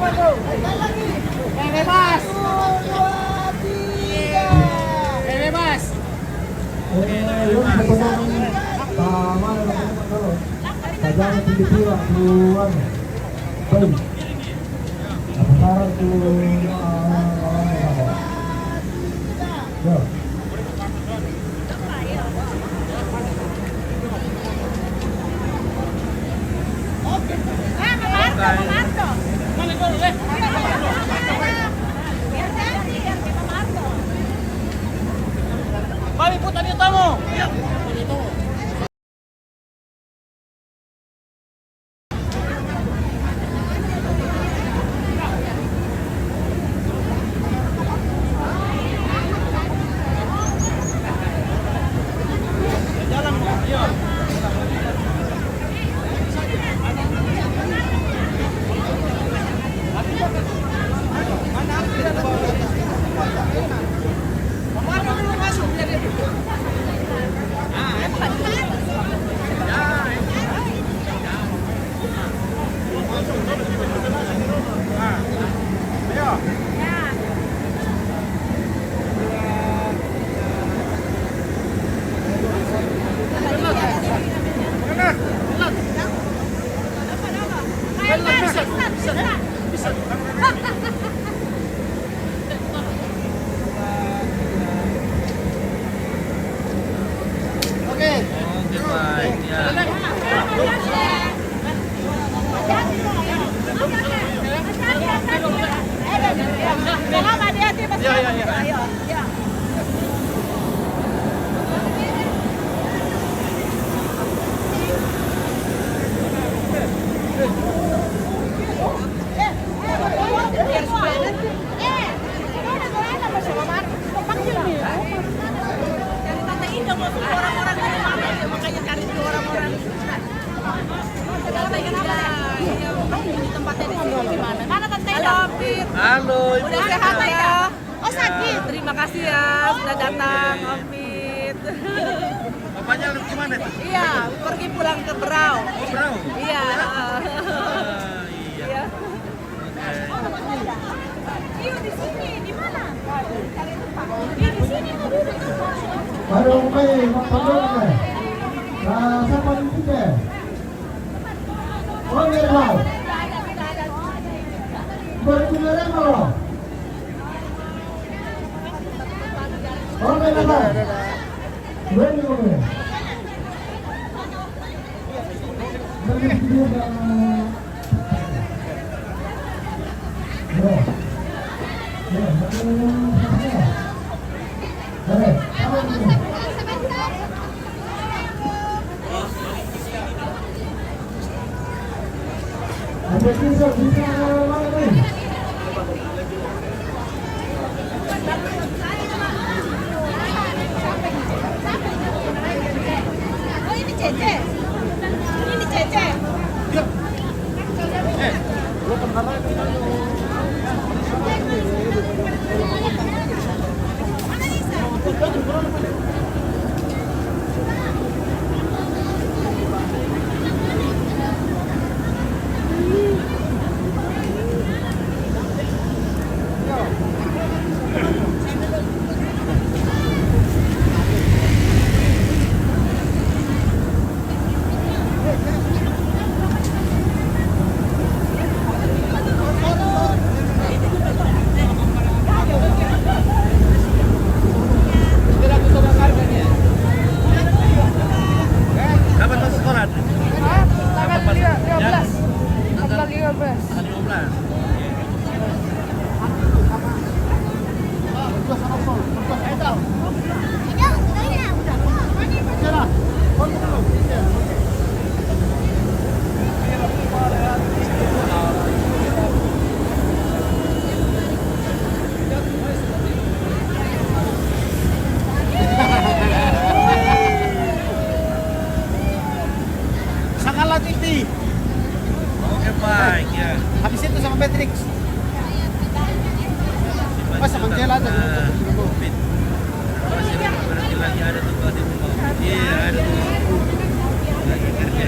Bebas. Bebas. Kami putar di tamu. Halo, udah sehat ya? Oh sakit. Terima kasih ya sudah datang, Om Fit. Bapaknya gimana tuh? Iya, pergi pulang ke Berau. Oh, Berau? Iya. Iya. Iya di sini, di mana? Iya di sini mau duduk. Baru main, pandang nah, siapa itu deh? Oh, Mirau. Berkeliling kalau. Oh, Mirau. Berani boleh. Berani juga. Ada bisa mana nih? Oh ini Cece. Ini Cece. Lu kemana? Kapan masuk sekolah? Tanggal 15. Tanggal 15. Tanggal 15. Sakala TV. Oke, baik ya. Habis itu sama Patrick. Mas sama Angela aja dulu. Fit. Berarti lagi ada tuh di rumah. Iya, ada tuh. Lagi kerja.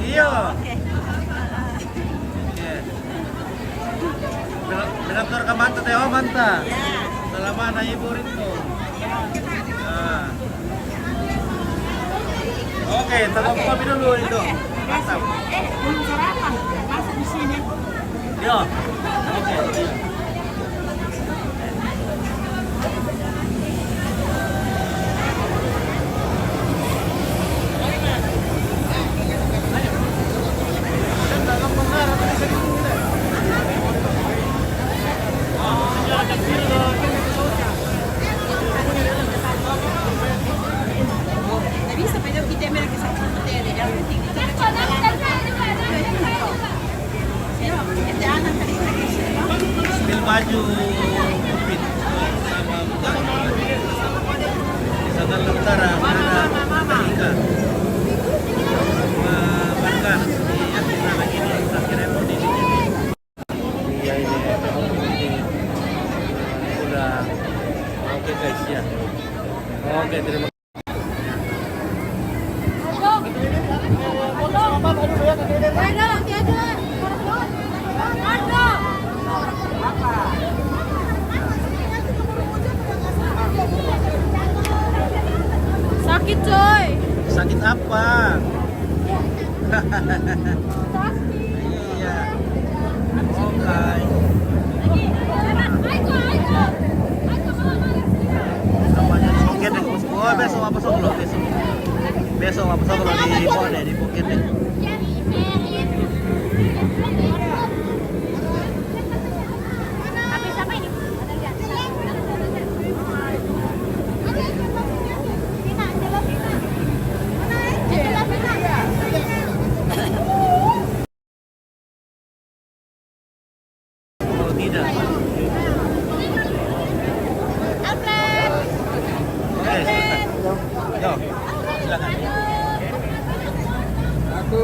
Iya. Oke. Benar ke manta teh, oh manta. Selama na ibu rinto. Nah. Oke, tolong kopi dulu itu. Mantap. Belum sarapan, masuk di sini. Yo. Oke. Stil baju kupit sama butang di Selatan Utara ada Ika Markan yang kita lagi di terakhir report di sini. Iya ini udah oke guys ya. Oke terima kasih. Sakit coy. Sakit apa? Iya. Oke. Namanya di Phuket deh. Oh besok apa besok loh besok. Besok apa besok loh di bawah deh di Phuket deh. Tidak. Oke, yo, silakan. Satu.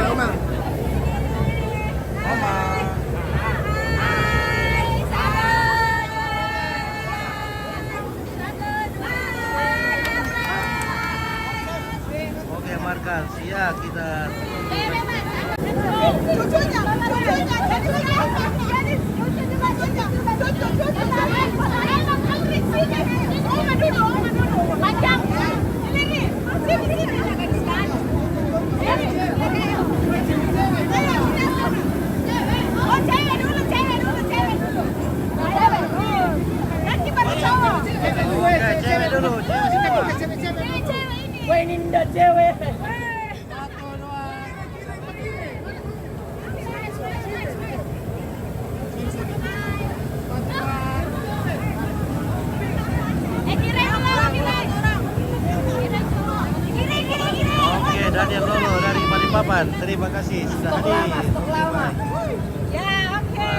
Oma. Oke, Markan, siap kita. Oke, cewek dulu, cewek semua. Wah ini ndak cewek. Oke, Daniel Lolo dari Balikpapan. Terima kasih sudah hadir. Ya, oke.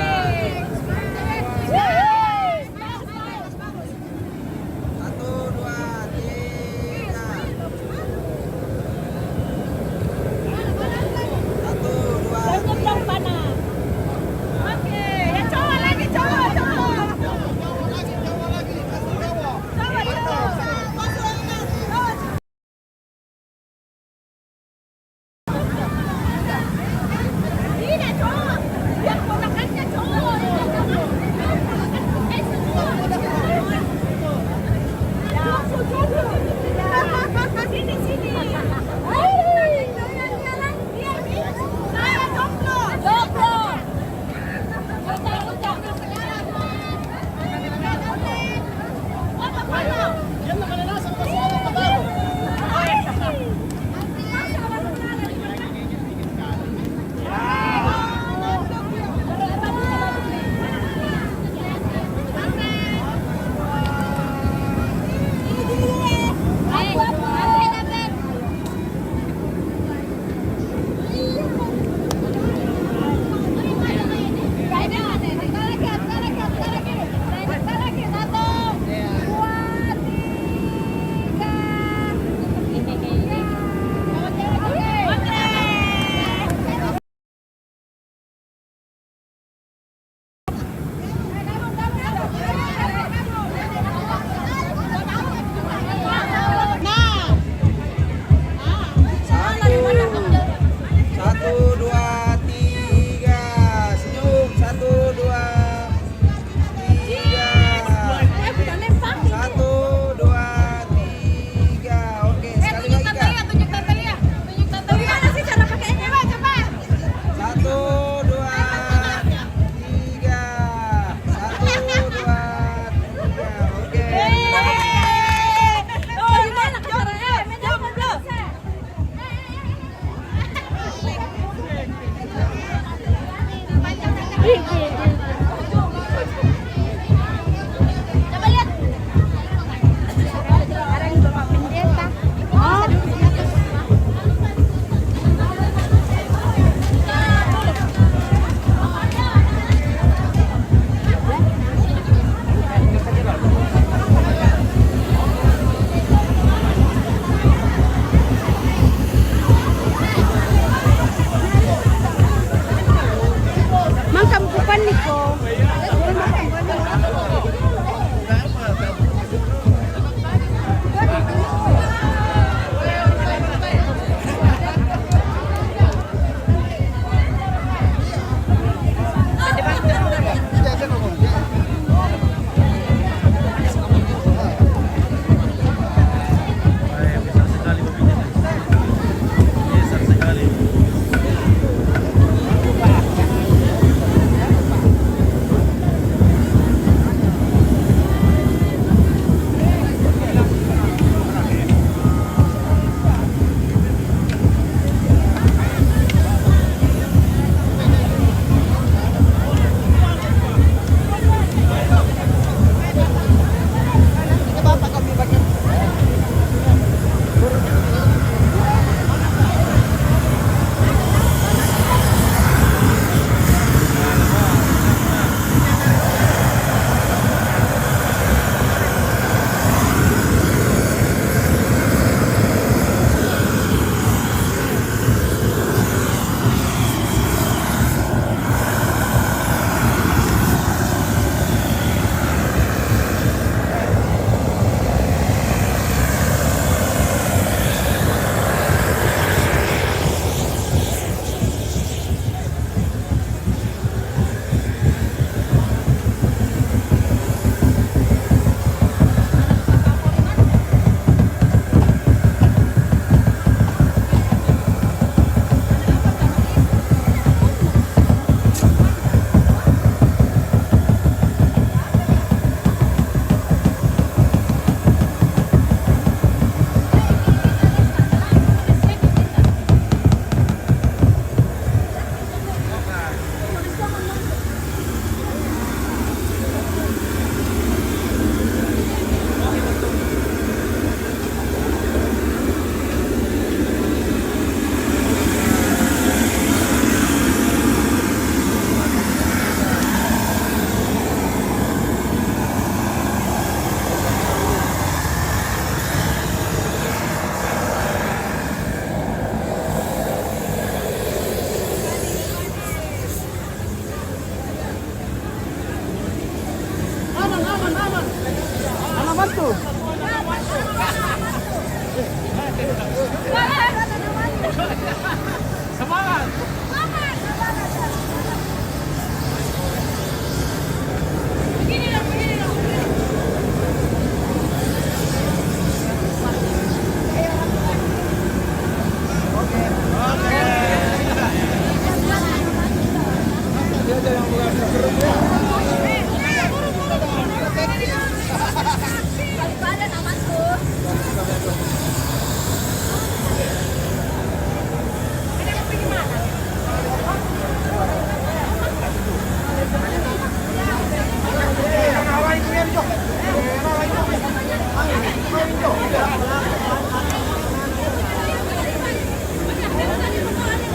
Alamat tuh.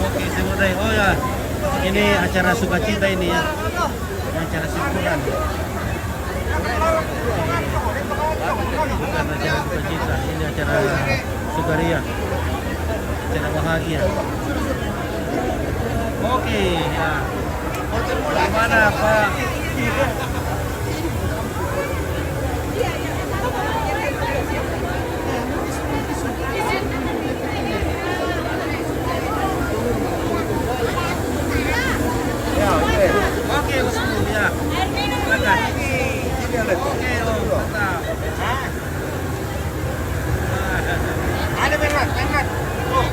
Oke, Simodai. Oh ya, ini acara sukacita ini ya. Ini acara syukuran. Bukan acara sukacita, ini acara sukaria. Acara bahagia. Oke, ya. Gimana Pak? Oke, Bosku, ya. Silakan. Oke, oh, mantap. Ada merah. Oh.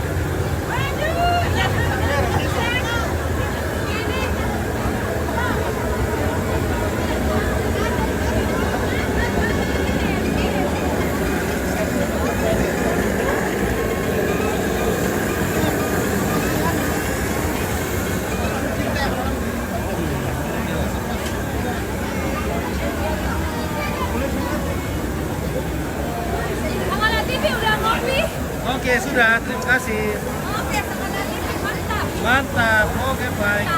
Semangat TV udah ngopi. Oke, sudah. Terima kasih. Oke, Semangat TV mantap. Mantap. Oke, baik.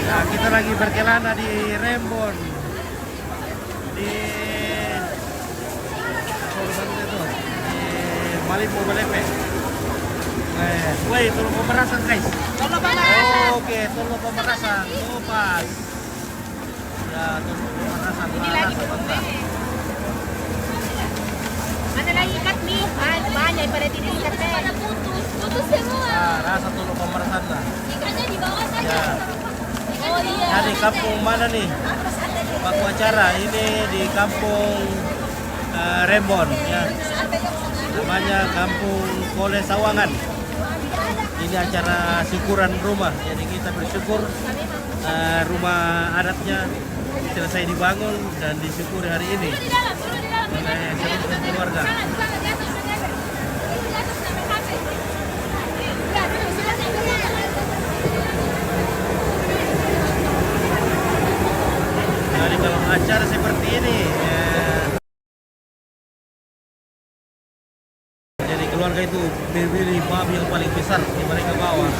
Nah, kita lagi berkelana di Rembon. Di Malibu Belepe. Woi, Tolo Pemerasan guys. Tolo Pemerasan. Oke, Tolo Pemerasan. Oh, pas. Ya, Tolo Pemerasan. Ini lagi Mantap. Mana lagi ikat nih? Banyak pada tidak ikat teh. Putus semua. Nah, rasa Tolo Pemerasan lah. Ikannya di bawah saja. Ya. Oh iya. Nah, di kampung mana nih? Paku acara ini di kampung Rembon ya. Namanya Kampung Kole Sawangan. Ini acara syukuran rumah. Jadi kita bersyukur rumah adatnya selesai dibangun dan disyukuri hari ini Di dalam, turun di dalam. oleh seluruh keluarga. Sana, di atas, di atas. Di atas sampai sampai. Ya, turun, silakan. Jadi kalau acara seperti ini jadi keluarga itu pilih babi yang paling besar di mereka bawa.